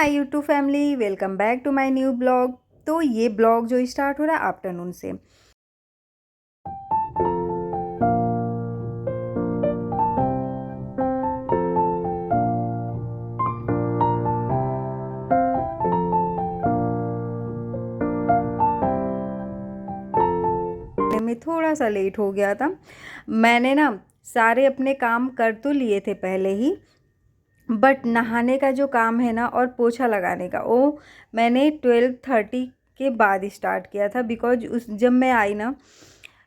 Hi YouTube family, welcome back to my new blog. तो ये blog जो start हो रहा है आफ्टरनून से। में थोड़ा सा लेट हो गया था। मैंने ना सारे अपने काम कर तो लिए थे पहले ही, बट नहाने का जो काम है ना और पोछा लगाने का वो मैंने 12:30 के बाद स्टार्ट किया था। बिकॉज उस जब मैं आई ना,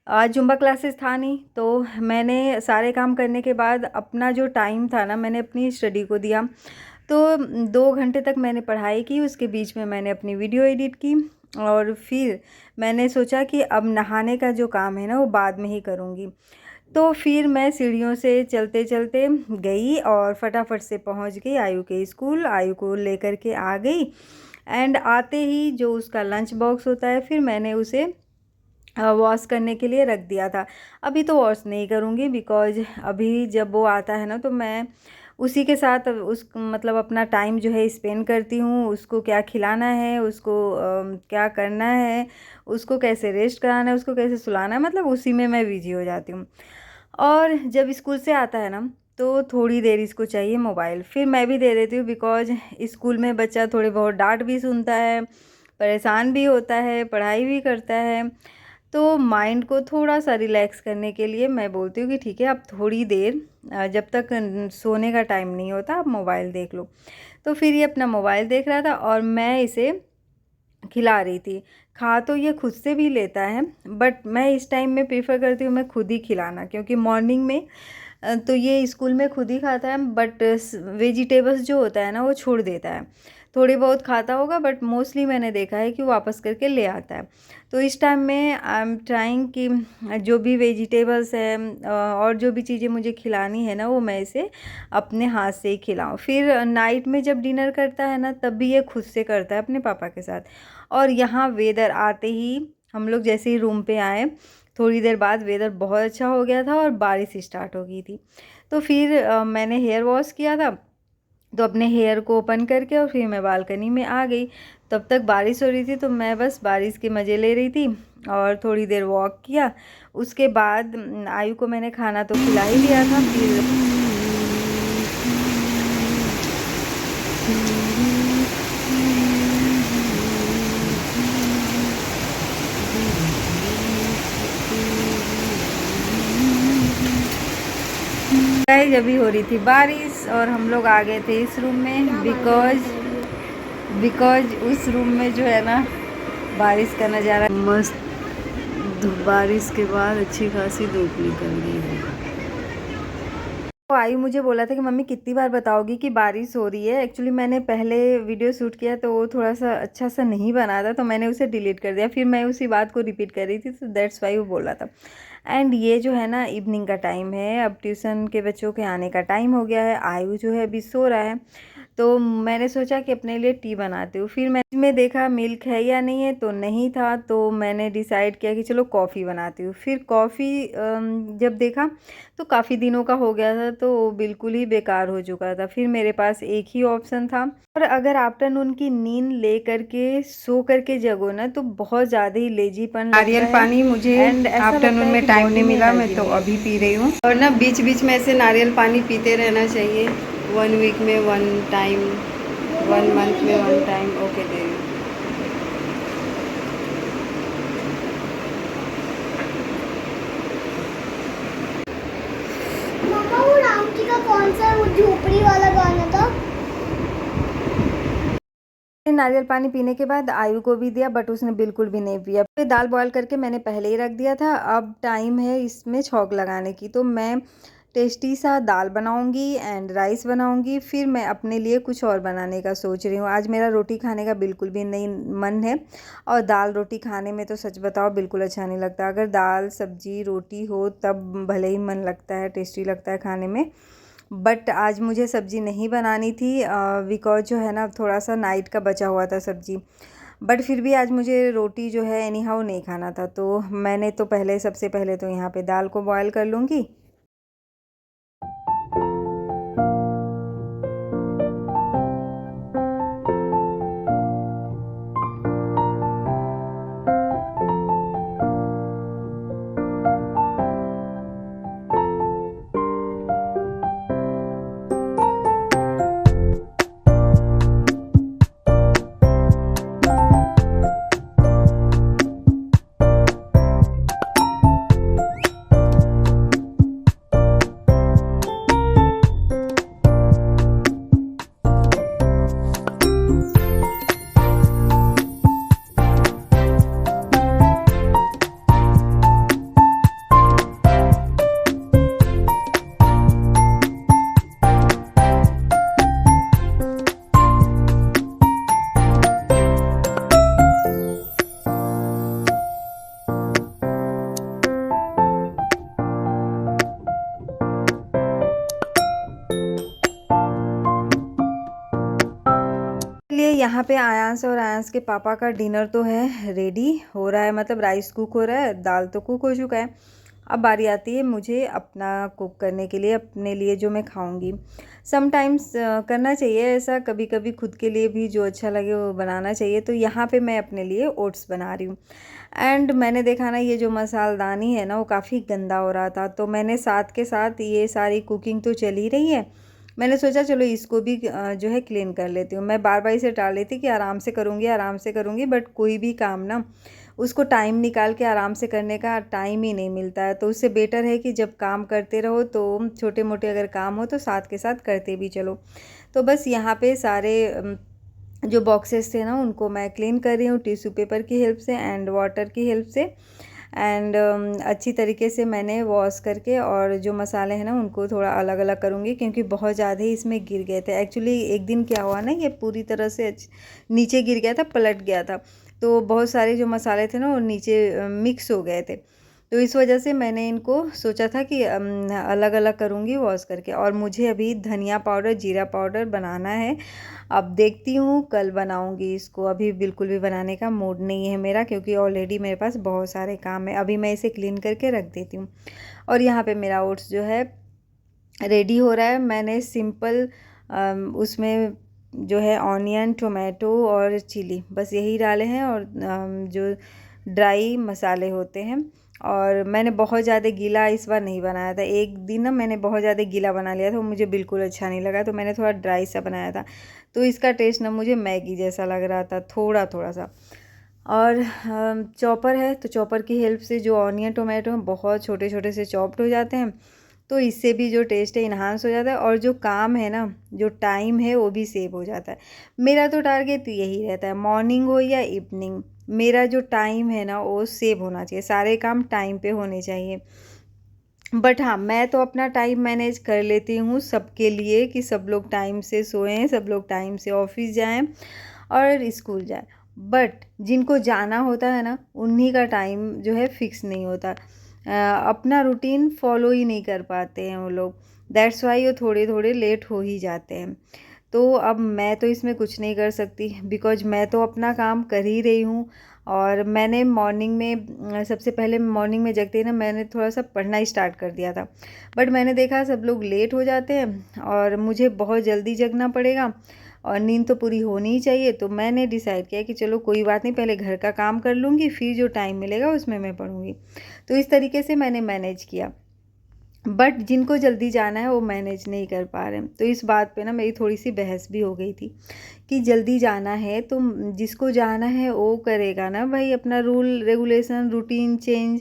आज जुम्बा क्लासेस था नहीं, तो मैंने सारे काम करने के बाद अपना जो टाइम था ना मैंने अपनी स्टडी को दिया। तो 2 घंटे तक मैंने पढ़ाई की, उसके बीच में मैंने अपनी वीडियो एडिट की और फिर मैंने सोचा कि अब नहाने का जो काम है ना वो बाद में ही करूँगी। तो फिर मैं सीढ़ियों से चलते चलते गई और फटाफट से पहुंच गई आयु के स्कूल। आयु को लेकर के आ गई एंड आते ही जो उसका लंच बॉक्स होता है फिर मैंने उसे वॉश करने के लिए रख दिया था। अभी तो वॉश नहीं करूँगी बिकॉज अभी जब वो आता है ना तो मैं उसी के साथ उस मतलब अपना टाइम जो है स्पेंड करती हूँ। उसको क्या खिलाना है, उसको क्या करना है, उसको कैसे रेस्ट कराना है, उसको कैसे सुलाना है, मतलब उसी में मैं बिजी हो जाती हूँ। और जब स्कूल से आता है ना तो थोड़ी देर इसको चाहिए मोबाइल, फिर मैं भी दे देती हूँ। बिकॉज स्कूल में बच्चा थोड़ी बहुत डांट भी सुनता है, परेशान भी होता है, पढ़ाई भी करता है। तो माइंड को थोड़ा सा रिलैक्स करने के लिए मैं बोलती हूँ कि ठीक है अब थोड़ी देर जब तक सोने का टाइम नहीं होता आप मोबाइल देख लो। तो फिर ये अपना मोबाइल देख रहा था और मैं इसे खिला रही थी। खा तो ये खुद से भी लेता है, बट मैं इस टाइम में प्रेफर करती हूँ मैं खुद ही खिलाना, क्योंकि मॉर्निंग में तो ये स्कूल में खुद ही खाता है, बट वेजिटेबल्स जो होता है ना वो छोड़ देता है। थोड़ी बहुत खाता होगा बट मोस्टली मैंने देखा है कि वो वापस करके ले आता है। तो इस टाइम में आई एम ट्राइंग कि जो भी वेजिटेबल्स है और जो भी चीज़ें मुझे खिलानी है ना वो मैं इसे अपने हाथ से ही खिलाऊं। फिर नाइट में जब डिनर करता है ना तब भी ये खुद से करता है अपने पापा के साथ। और यहाँ वेदर आते ही हम लोग जैसे ही रूम पे आए थोड़ी देर बाद वेदर बहुत अच्छा हो गया था और बारिश स्टार्ट हो गई थी। तो फिर मैंने हेयर वॉश किया था, तो अपने हेयर को ओपन करके और फिर मैं बालकनी में आ गई। तब तक बारिश हो रही थी तो मैं बस बारिश के मज़े ले रही थी और थोड़ी देर वॉक किया। उसके बाद आयु को मैंने खाना तो खिला ही दिया था। फिर गाइस अभी हो रही थी बारिश और हम लोग आ गए थे इस रूम में बिकॉज उस रूम में जो है ना बारिश का नज़ारा मस्त। बारिश के बाद अच्छी खासी धूप निकल गई है। तो आई मुझे बोला था कि मम्मी कितनी बार बताओगी कि बारिश हो रही है। एक्चुअली मैंने पहले वीडियो शूट किया तो वो थोड़ा सा अच्छा सा नहीं बना था तो मैंने उसे डिलीट कर दिया। फिर मैं उसी बात को रिपीट कर रही थी तो दैट्स वाई वो बोला था। एंड ये जो है ना इवनिंग का टाइम है, अब ट्यूशन के बच्चों के आने का टाइम हो गया है। आयु जो है अभी सो रहा है तो मैंने सोचा कि अपने लिए टी बनाती हूँ। फिर मैंने देखा मिल्क है या नहीं है, तो नहीं था, तो मैंने डिसाइड किया कि चलो कॉफ़ी बनाती हूँ। फिर कॉफ़ी जब देखा तो काफ़ी दिनों का हो गया था तो वो बिल्कुल ही बेकार हो चुका था। फिर मेरे पास एक ही ऑप्शन था। और अगर आफ्टरनून की नींद ले करके सो करके जगो ना तो बहुत ज़्यादा ही लेजीपन लगता नारियल है पानी मुझे एंड ऐसा लगता आफ्टरनून है में कि टाइम बॉडी नहीं में मिला, मैं एनर्जी तो नहीं है। अभी पी रही हूँ। और ना बीच बीच में ऐसे नारियल पानी पीते रहना चाहिए। 1 वीक में 1 टाइम, 1 मंथ में 1 टाइम, ओके दे रही हूँ। मम्मा वो राम जी का कौन सा वो झोपड़ी वाला गाना था? नारियल पानी पीने के बाद आयु को भी दिया बट उसने बिल्कुल भी नहीं पिया। फिर दाल बॉयल करके मैंने पहले ही रख दिया था। अब टाइम है इसमें छौंक लगाने की, तो मैं टेस्टी सा दाल बनाऊंगी एंड राइस बनाऊंगी। फिर मैं अपने लिए कुछ और बनाने का सोच रही हूँ। आज मेरा रोटी खाने का बिल्कुल भी नहीं मन है और दाल रोटी खाने में तो सच बताओ बिल्कुल अच्छा नहीं लगता। अगर दाल सब्जी रोटी हो तब भले ही मन लगता है, टेस्टी लगता है खाने में। बट आज मुझे सब्ज़ी नहीं बनानी थी बिकॉज जो है ना थोड़ा सा नाइट का बचा हुआ था सब्ज़ी। बट फिर भी आज मुझे रोटी जो है एनी हाउ नहीं खाना था, तो मैंने तो पहले सबसे पहले तो यहाँ पे दाल को बॉयल कर लूँगी। यहाँ पे आयांश और आयांश के पापा का डिनर तो है रेडी हो रहा है, मतलब राइस कुक हो रहा है, दाल तो कुक हो चुका है। अब बारी आती है मुझे अपना कुक करने के लिए, अपने लिए जो मैं खाऊंगी। समटाइम्स करना चाहिए ऐसा, कभी कभी खुद के लिए भी जो अच्छा लगे वो बनाना चाहिए। तो यहाँ पे मैं अपने लिए ओट्स बना रही हूँ। एंड मैंने देखा ना ये जो मसालदानी है ना वो काफ़ी गंदा हो रहा था, तो मैंने साथ के साथ ये सारी कुकिंग तो चल ही रही है, मैंने सोचा चलो इसको भी जो है क्लीन कर लेती हूँ। मैं बार बार इसे टाल लेती थी कि आराम से करूँगी, बट कोई भी काम ना उसको टाइम निकाल के आराम से करने का टाइम ही नहीं मिलता है। तो उससे बेटर है कि जब काम करते रहो तो छोटे मोटे अगर काम हो तो साथ के साथ करते भी चलो। तो बस यहाँ पे सारे जो बॉक्सेस थे ना उनको मैं क्लीन कर रही हूँ टिश्यू पेपर की हेल्प से एंड वाटर की हेल्प से। एंड अच्छी तरीके से मैंने वॉश करके, और जो मसाले हैं ना उनको थोड़ा अलग अलग करूँगी क्योंकि बहुत ज़्यादा ही इसमें गिर गए थे। एक्चुअली एक दिन क्या हुआ ना, ये पूरी तरह से नीचे गिर गया था, पलट गया था, तो बहुत सारे जो मसाले थे ना वो नीचे मिक्स हो गए थे। तो इस वजह से मैंने इनको सोचा था कि अलग अलग करूँगी वॉश करके। और मुझे अभी धनिया पाउडर, जीरा पाउडर बनाना है। अब देखती हूँ कल बनाऊँगी इसको, अभी बिल्कुल भी बनाने का मूड नहीं है मेरा क्योंकि ऑलरेडी मेरे पास बहुत सारे काम है। अभी मैं इसे क्लीन करके रख देती हूँ। और यहाँ पे मेरा ओट्स जो है रेडी हो रहा है। मैंने सिंपल उसमें जो है ऑनियन, टोमेटो और चिली बस यही डाले हैं, और जो ड्राई मसाले होते हैं। और मैंने बहुत ज़्यादा गीला इस बार नहीं बनाया था। एक दिन ना मैंने बहुत ज़्यादा गीला बना लिया था, वो मुझे बिल्कुल अच्छा नहीं लगा, तो मैंने थोड़ा ड्राई सा बनाया था। तो इसका टेस्ट ना मुझे मैगी जैसा लग रहा था, थोड़ा थोड़ा सा। और चॉपर है, तो चॉपर की हेल्प से जो ऑनियन टोमेटो हैं बहुत छोटे छोटे से चॉप्ड हो जाते हैं, तो इससे भी जो टेस्ट है इन्हांस हो जाता है, और जो काम है ना, जो टाइम है वो भी सेव हो जाता है। मेरा तो टारगेट यही रहता है, मॉर्निंग हो या इवनिंग, मेरा जो टाइम है ना वो सेव होना चाहिए, सारे काम टाइम पे होने चाहिए। बट हाँ, मैं तो अपना टाइम मैनेज कर लेती हूँ सबके लिए कि सब लोग टाइम से सोएं, सब लोग टाइम से ऑफिस जाएं और स्कूल जाएं। बट जिनको जाना होता है ना उन्हीं का टाइम जो है फिक्स नहीं होता, अपना रूटीन फॉलो ही नहीं कर पाते हैं वो लोग। दैट्स वाई वो थोड़े थोड़े लेट हो ही जाते हैं। तो अब मैं तो इसमें कुछ नहीं कर सकती बिकॉज मैं तो अपना काम कर ही रही हूँ। और मैंने मॉर्निंग में सबसे पहले मॉर्निंग में जगते ही ना मैंने थोड़ा सा पढ़ना ही स्टार्ट कर दिया था। बट मैंने देखा सब लोग लेट हो जाते हैं और मुझे बहुत जल्दी जगना पड़ेगा और नींद तो पूरी होनी ही चाहिए। तो मैंने डिसाइड किया कि चलो कोई बात नहीं, पहले घर का काम कर लूँगी, फिर जो टाइम मिलेगा उसमें मैं पढ़ूँगी। तो इस तरीके से मैंने मैनेज किया। बट जिनको जल्दी जाना है वो मैनेज नहीं कर पा रहे हैं। तो इस बात पे ना मेरी थोड़ी सी बहस भी हो गई थी कि जल्दी जाना है तो जिसको जाना है वो करेगा ना भाई, अपना रूल रेगुलेशन रूटीन चेंज।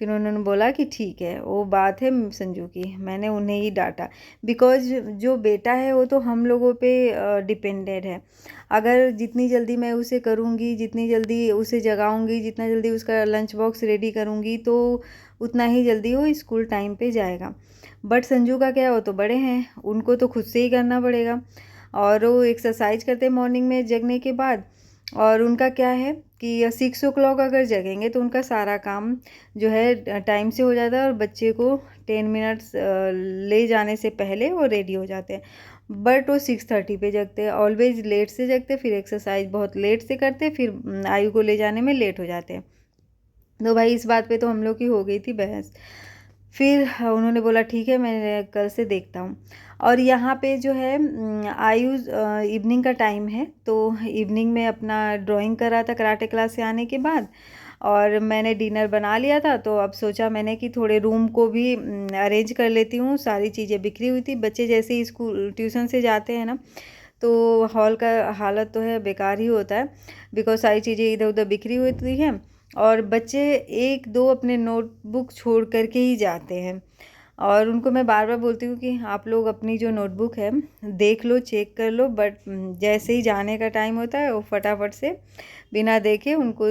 फिर उन्होंने बोला कि ठीक है, वो बात है संजू की, मैंने उन्हें ही डांटा बिकॉज जो बेटा है वो तो हम लोगों पे डिपेंडेड है। अगर जितनी जल्दी मैं उसे करूँगी, जितनी जल्दी उसे जगाऊँगी, जितना जल्दी उसका लंच बॉक्स रेडी करूँगी तो उतना ही जल्दी वो स्कूल टाइम पे जाएगा। बट संजू का क्या है, वो तो बड़े हैं, उनको तो खुद से ही करना पड़ेगा। और वो एक्सरसाइज करते हैं मॉर्निंग में जगने के बाद, और उनका क्या है कि 6 o'clock अगर जगेंगे तो उनका सारा काम जो है टाइम से हो जाता है और बच्चे को 10 मिनट्स ले जाने से पहले वो रेडी हो जाते हैं। बट वो 6:30 पे जगते हैं, ऑलवेज लेट से जगते, फिर एक्सरसाइज बहुत लेट से करते, फिर आयु को ले जाने में लेट हो जाते हैं। तो भाई इस बात पे तो हम लोग की हो गई थी बहस। फिर उन्होंने बोला ठीक है, मैं कल से देखता हूँ। और यहाँ पे जो है आयुष इवनिंग का टाइम है, तो इवनिंग में अपना ड्राइंग कर रहा था कराटे क्लास से आने के बाद। और मैंने डिनर बना लिया था, तो अब सोचा मैंने कि थोड़े रूम को भी अरेंज कर लेती हूँ। सारी चीज़ें बिखरी हुई थी, बच्चे जैसे ही स्कूल ट्यूशन से जाते हैं ना तो हॉल का हालत तो है बेकार ही होता है बिकॉज सारी चीज़ें इधर उधर बिखरी होती हैं और बच्चे एक दो अपने नोटबुक छोड़ करके ही जाते हैं। और उनको मैं बार बार बोलती हूँ कि आप लोग अपनी जो नोटबुक है देख लो, चेक कर लो, बट जैसे ही जाने का टाइम होता है वो फटाफट से बिना देखे, उनको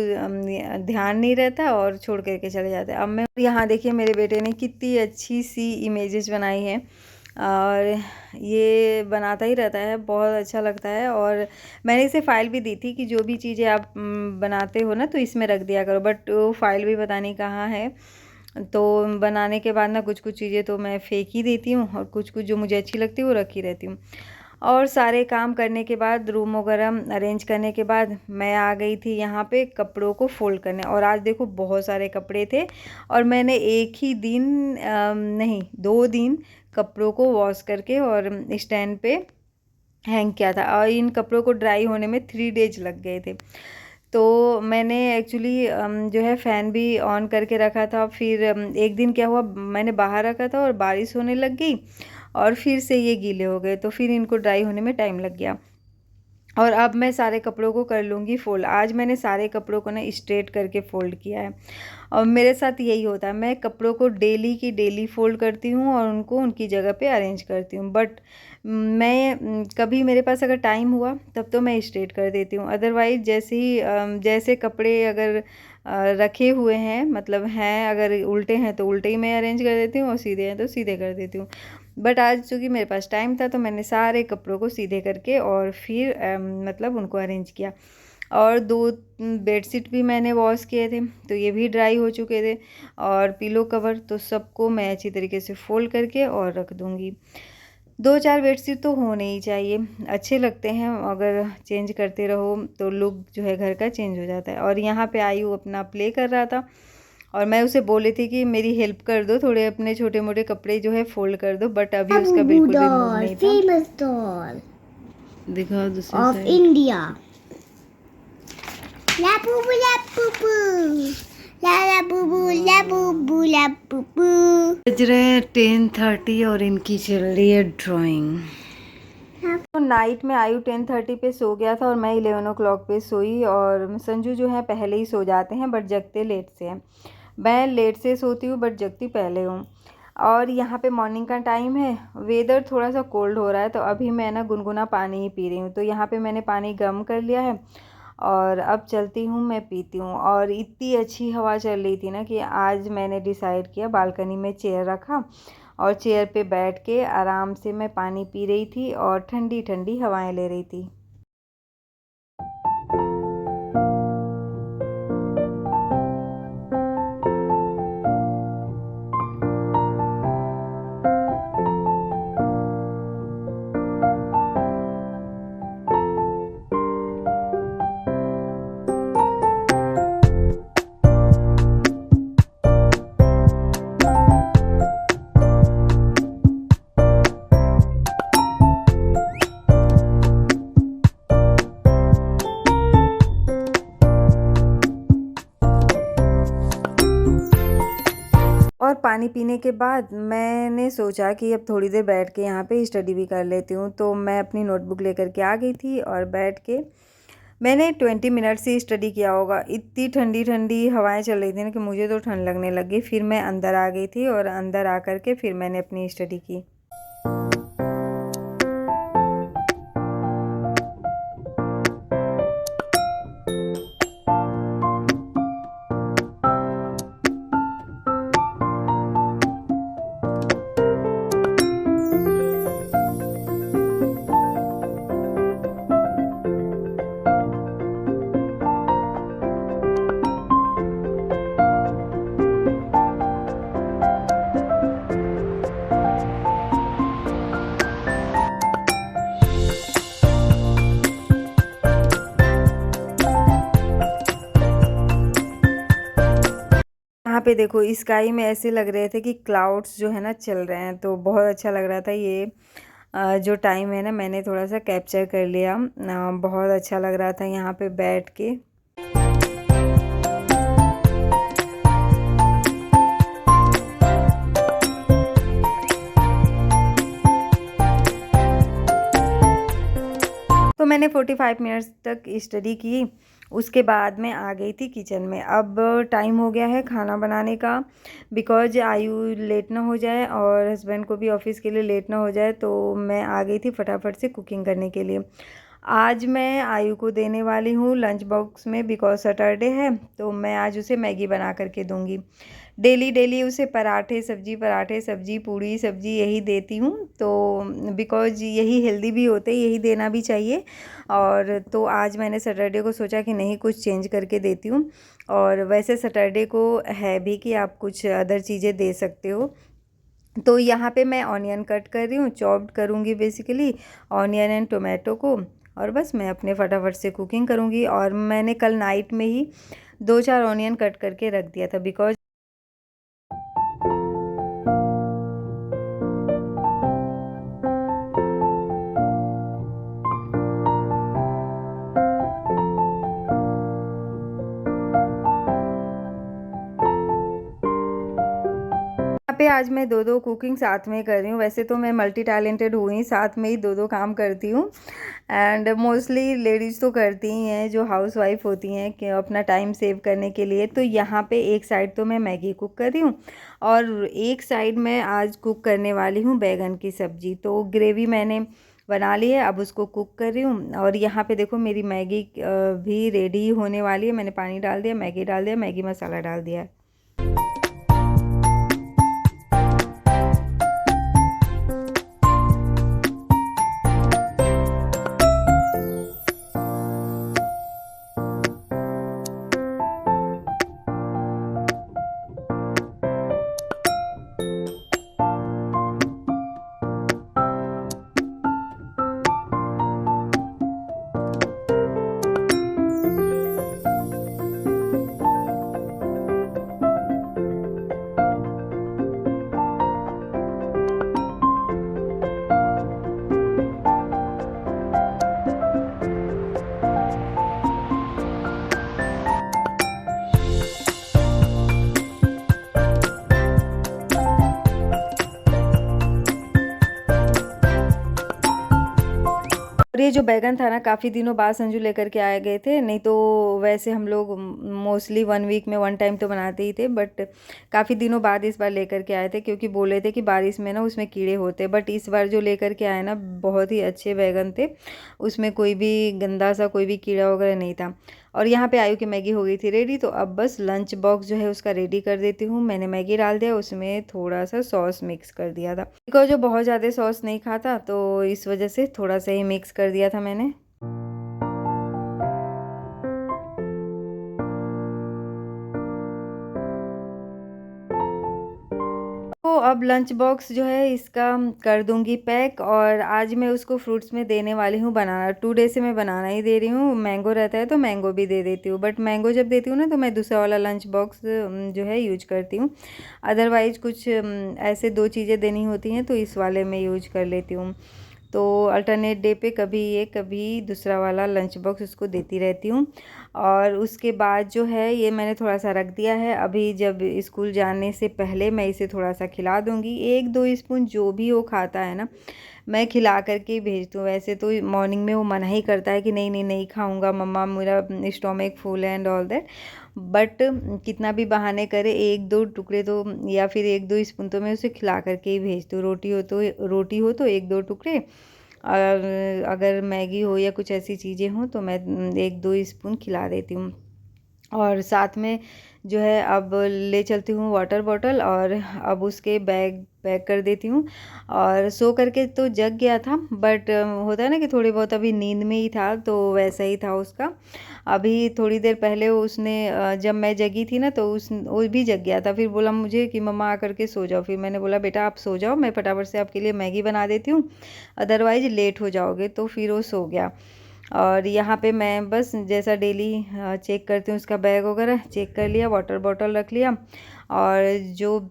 ध्यान नहीं रहता और छोड़ करके चले जाते हैं। अब मैं यहाँ देखिए मेरे बेटे ने कितनी अच्छी सी इमेजेस बनाई हैं और ये बनाता ही रहता है, बहुत अच्छा लगता है। और मैंने इसे फ़ाइल भी दी थी कि जो भी चीज़ें आप बनाते हो ना तो इसमें रख दिया करो, बट वो फ़ाइल भी पता नहीं कहाँ है। तो बनाने के बाद ना कुछ कुछ चीज़ें तो मैं फेंक ही देती हूँ और कुछ कुछ जो मुझे अच्छी लगती है वो रखी रहती हूँ। और सारे काम करने के बाद, रूम वगैरह अरेंज करने के बाद, मैं आ गई थी यहाँ पे कपड़ों को फोल्ड करने। और आज देखो बहुत सारे कपड़े थे और मैंने एक ही दिन नहीं 2 दिन कपड़ों को वॉश करके और स्टैंड पे हैंग किया था। और इन कपड़ों को ड्राई होने में 3 डेज लग गए थे। तो मैंने एक्चुअली जो है फ़ैन भी ऑन करके रखा था। फिर एक दिन क्या हुआ, मैंने बाहर रखा था और बारिश होने लग गई और फिर से ये गीले हो गए, तो फिर इनको ड्राई होने में टाइम लग गया। और अब मैं सारे कपड़ों को कर लूँगी फ़ोल्ड। आज मैंने सारे कपड़ों को ना स्ट्रेट करके फ़ोल्ड किया है। और मेरे साथ यही होता है, मैं कपड़ों को डेली की डेली फ़ोल्ड करती हूँ और उनको उनकी जगह पे अरेंज करती हूँ। बट मैं कभी मेरे पास अगर टाइम हुआ तब तो मैं स्ट्रेट कर देती हूँ। अदरवाइज़ जैसे ही जैसे कपड़े अगर रखे हुए हैं, मतलब हैं, अगर उल्टे हैं तो उल्टे ही मैं अरेंज कर देती हूँ और सीधे हैं तो सीधे कर देती हूँ। बट आज चूँकि मेरे पास टाइम था तो मैंने सारे कपड़ों को सीधे करके और फिर मतलब उनको अरेंज किया। और 2 बेडशीट भी मैंने वॉश किए थे, तो ये भी ड्राई हो चुके थे। और पिलो कवर तो सबको मैं अच्छी तरीके से फ़ोल्ड करके और रख दूँगी। 2-4 बेडशीट तो होने ही चाहिए, अच्छे लगते हैं। अगर चेंज करते रहो तो लुक जो है घर का चेंज हो जाता है। और यहाँ पे आयु अपना प्ले कर रहा था और मैं उसे बोली थी कि मेरी हेल्प कर दो, थोड़े अपने छोटे मोटे कपड़े जो है फोल्ड कर दो। बट अभी उसका बिल्कुल भी मूड नहीं था। famous doll दिखाओ दूसरी of side. India. La boo boo la boo boo. La boo boo la boo boo la boo boo. बज रहे हैं 10:30 और इनकी चल रही है ड्राइंग। तो नाइट में आयु 10:30 पे सो गया था और मैं 11 o'clock पे सोई। और संजू जो है पहले ही सो जाते हैं बट जगते लेट से हैं। मैं लेट से सोती हूँ बट जगती पहले हूँ। और यहाँ पे मॉर्निंग का टाइम है, वेदर थोड़ा सा कोल्ड हो रहा है, तो अभी मैं ना गुनगुना पानी ही पी रही हूँ। तो यहाँ पे मैंने पानी गर्म कर लिया है और अब चलती हूँ, मैं पीती हूँ। और इतनी अच्छी हवा चल रही थी ना कि आज मैंने डिसाइड किया, बालकनी में चेयर रखा और चेयर पे बैठ के आराम से मैं पानी पी रही थी और ठंडी ठंडी हवाएं ले रही थी। और पानी पीने के बाद मैंने सोचा कि अब थोड़ी देर बैठ के यहाँ पे स्टडी भी कर लेती हूँ। तो मैं अपनी नोटबुक लेकर के आ गई थी और बैठ के मैंने 20 मिनट से स्टडी किया होगा। इतनी ठंडी ठंडी हवाएं चल रही थी ना कि मुझे तो ठंड लगने लगी। फिर मैं अंदर आ गई थी और अंदर आ कर के फिर मैंने अपनी स्टडी की। यहाँ पे देखो स्काई में ऐसे लग रहे थे कि क्लाउड्स जो है ना चल रहे हैं, तो बहुत अच्छा लग रहा था। ये जो टाइम है ना मैंने थोड़ा सा कैप्चर कर लिया। बहुत अच्छा लग रहा था यहाँ पे बैठ के। तो मैंने 45 मिनट्स तक स्टडी की। उसके बाद मैं आ गई थी किचन में। अब टाइम हो गया है खाना बनाने का, बिकॉज आयु लेट ना हो जाए और हस्बैंड को भी ऑफिस के लिए लेट ना हो जाए। तो मैं आ गई थी फटाफट से कुकिंग करने के लिए। आज मैं आयु को देने वाली हूँ लंच बॉक्स में, बिकॉज सैटरडे है तो मैं आज उसे मैगी बना करके दूँगी। डेली डेली उसे पराठे सब्जी पूड़ी सब्जी यही देती हूँ, तो बिकॉज यही हेल्दी भी होते हैं, यही देना भी चाहिए। और तो आज मैंने सैटरडे को सोचा कि नहीं कुछ चेंज करके देती हूँ। और वैसे सैटरडे को है भी कि आप कुछ अदर चीज़ें दे सकते हो। तो यहाँ पे मैं ऑनियन कट कर रही हूँ, चॉप्ड करूँगी बेसिकली ऑनियन एंड टोमेटो को, और बस मैं अपने फटाफट से कुकिंग करूँगी। और मैंने कल नाइट में ही 2-4 ऑनियन कट करके रख दिया था बिकॉज यहाँ पे आज मैं 2-2 कुकिंग साथ में कर रही हूँ। वैसे तो मैं मल्टी टैलेंटेड हुई, साथ में ही 2-2 काम करती हूँ एंड मोस्टली लेडीज़ तो करती ही हैं जो हाउस वाइफ होती हैं कि अपना टाइम सेव करने के लिए। तो यहाँ पे एक साइड तो मैं मैगी कुक कर रही हूँ और एक साइड मैं आज कुक करने वाली हूँ बैगन की सब्ज़ी। तो ग्रेवी मैंने बना ली है, अब उसको कुक कर रही हूँ। और यहाँ पे देखो मेरी मैगी भी रेडी होने वाली है। मैंने पानी डाल दिया, मैगी डाल दिया, मैगी मसाला डाल दिया है। और ये जो बैगन था ना काफ़ी दिनों बाद संजू लेकर के आए गए थे, नहीं तो वैसे हम लोग मोस्टली 1 वीक में 1 टाइम तो बनाते ही थे, बट काफ़ी दिनों बाद इस बार लेकर के आए थे क्योंकि बोले थे कि बारिश में ना उसमें कीड़े होते। बट इस बार जो लेकर के आए ना बहुत ही अच्छे बैगन थे, उसमें कोई भी गंदा सा कोई भी कीड़ा वगैरह नहीं था। और यहाँ पे आयु की मैगी हो गई थी रेडी, तो अब बस लंच बॉक्स जो है उसका रेडी कर देती हूँ। मैंने मैगी डाल दिया, उसमें थोड़ा सा सॉस मिक्स कर दिया था बिकॉज जो बहुत ज़्यादा सॉस नहीं खाता, तो इस वजह से थोड़ा सा ही मिक्स कर दिया था मैंने। तो अब लंच बॉक्स जो है इसका कर दूंगी पैक, और आज मैं उसको फ्रूट्स में देने वाली हूँ बनाना। 2 डे से मैं बनाना ही दे रही हूँ। मैंगो रहता है तो मैंगो भी दे देती हूँ, बट मैंगो जब देती हूँ ना तो मैं दूसरा वाला लंच बॉक्स जो है यूज करती हूँ। अदरवाइज कुछ ऐसे 2 चीज़ें देनी होती हैं तो इस वाले में यूज कर लेती हूँ। तो अल्टरनेट डे पे कभी ये कभी दूसरा वाला लंच बॉक्स उसको देती रहती हूँ। और उसके बाद जो है ये मैंने थोड़ा सा रख दिया है, अभी जब स्कूल जाने से पहले मैं इसे थोड़ा सा खिला दूँगी। 1-2 स्पून जो भी वो खाता है ना मैं खिला करके भेजती हूँ। वैसे तो मॉर्निंग में वो मना ही करता है कि नहीं नहीं नहीं खाऊंगा मम्मा, मेरा स्टोमक फुल है एंड ऑल दैट, बट कितना भी बहाने करे 1-2 टुकड़े तो या फिर 1-2 स्पून तो मैं उसे खिला करके ही भेजती हूँ। रोटी हो तो 1-2 टुकड़े, और अगर मैगी हो या कुछ ऐसी चीज़ें हों तो मैं 1-2 स्पून खिला देती हूँ। और साथ में जो है अब ले चलती हूँ वाटर बॉटल, और अब उसके बैग पैक कर देती हूँ। और सो करके तो जग गया था, बट होता है ना कि थोड़ी बहुत अभी नींद में ही था, तो वैसा ही था उसका। अभी थोड़ी देर पहले उसने जब मैं जगी थी ना तो वो भी जग गया था। फिर बोला मुझे कि मम्मा आकर के सो जाओ। फिर मैंने बोला बेटा आप सो जाओ, मैं फटाफट से आपके लिए मैगी बना देती हूँ, अदरवाइज लेट हो जाओगे। तो फिर वो सो गया। और यहाँ पे मैं बस जैसा डेली चेक करती हूँ उसका बैग वगैरह चेक कर लिया, वाटर बॉटल रख लिया, और जो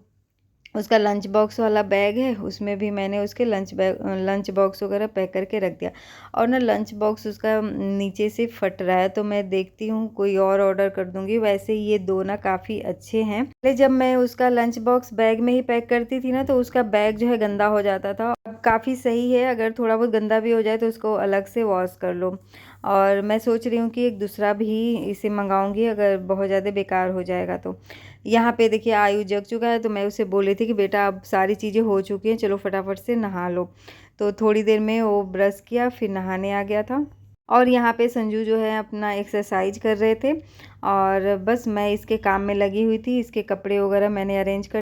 उसका लंच बॉक्स वाला बैग है उसमें भी मैंने उसके लंच बॉक्स वगैरह पैक करके रख दिया। और ना लंच बॉक्स उसका नीचे से फट रहा है, तो मैं देखती हूँ कोई और ऑर्डर कर दूँगी। वैसे ये 2 ना काफ़ी अच्छे हैं। पहले जब मैं उसका लंच बॉक्स बैग में ही पैक करती थी ना तो उसका बैग जो है गंदा हो जाता था। अब काफ़ी सही है, अगर थोड़ा बहुत गंदा भी हो जाए तो उसको अलग से वॉश कर लो। और मैं सोच रही हूँ कि एक दूसरा भी इसे मंगाऊंगी अगर बहुत ज़्यादा बेकार हो जाएगा तो। यहाँ पे देखिए आयु जग चुका है, तो मैं उसे बोली थी कि बेटा अब सारी चीज़ें हो चुकी हैं, चलो फटाफट से नहा लो। तो थोड़ी देर में वो ब्रश किया फिर नहाने आ गया था। और यहाँ पे संजू जो है अपना एक्सरसाइज कर रहे थे, और बस मैं इसके काम में लगी हुई थी। इसके कपड़े वगैरह मैंने अरेंज कर